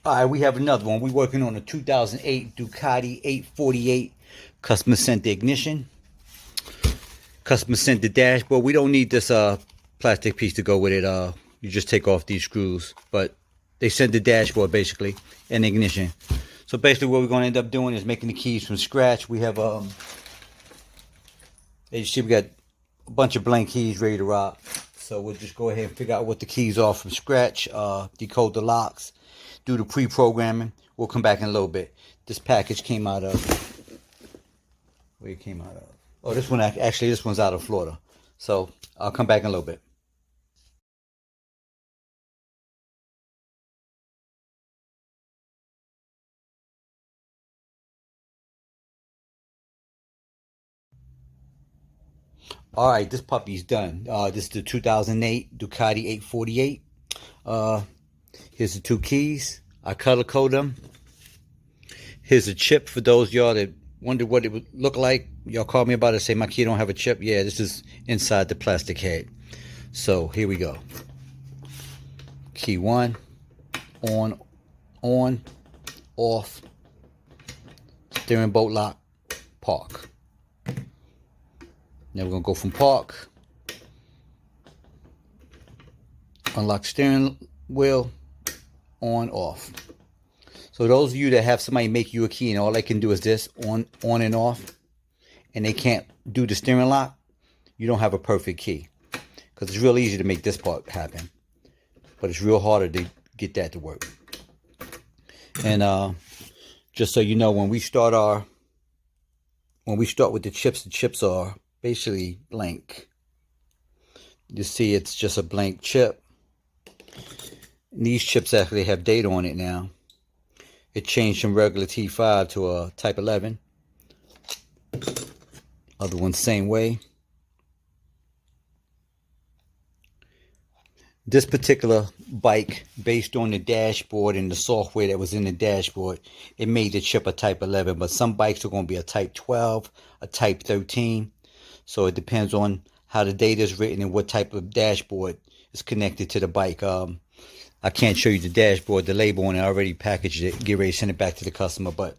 All right, we have another one. We're working on a 2008 Ducati 848 customer sent the ignition, customer sent the dashboard. We don't need this plastic piece to go with it. You just take off these screws, but they sent the dashboard basically and the ignition. So basically, what we're going to end up doing is making the keys from scratch. We have as you see, we got a bunch of blank keys ready to rock. So we'll just go ahead and figure out what the keys are from scratch, decode the locks, do the pre-programming. We'll come back in a little bit. This package came out of, where it came out of? Oh, this one, actually, this one's out of Florida. So I'll come back in a little bit. All right, this puppy's done. This is the 2008 Ducati 848. Here's the two keys. I color code them. Here's a chip for those of y'all that wonder what it would look like. Y'all call me about it, say my key don't have a chip. Yeah, this is inside the plastic head. So here we go. Key one, on, off, steering bolt lock, park. Now we're gonna go from park, unlock steering wheel, on, off. So those of you that have somebody make you a key and all they can do is this, on and off, and they can't do the steering lock, you don't have a perfect key. Because it's real easy to make this part happen, but it's real harder to get that to work. And just so you know, when we start with the chips are basically blank. You see it's just a blank chip. And these chips actually have data on it now. It changed from regular T5 to a type 11. Other ones same way. This particular bike, based on the dashboard and the software that was in the dashboard, it made the chip a type 11, but some bikes are going to be a type 12, a type 13. So it depends on how the data is written and what type of dashboard is connected to the bike. I can't show you the dashboard, the label on it. I already packaged it, get ready to send it back to the customer. But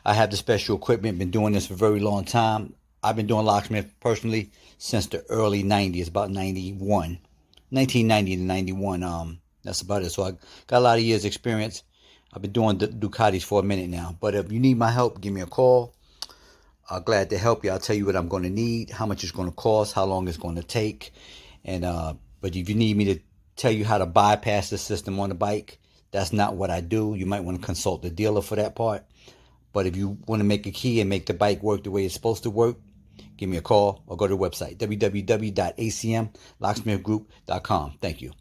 I have the special equipment, been doing this for a very long time. I've been doing locksmith personally since the early 90s, about 91. 1990 to 91, that's about it. So I got a lot of years experience. I've been doing Ducatis for a minute now. But if you need my help, give me a call. I'm glad to help you. I'll tell you what I'm going to need, how much it's going to cost, how long it's going to take. And but if you need me to tell you how to bypass the system on the bike, that's not what I do. You might want to consult the dealer for that part. But if you want to make a key and make the bike work the way it's supposed to work, give me a call or go to the website, www.acmlocksmithgroup.com. Thank you.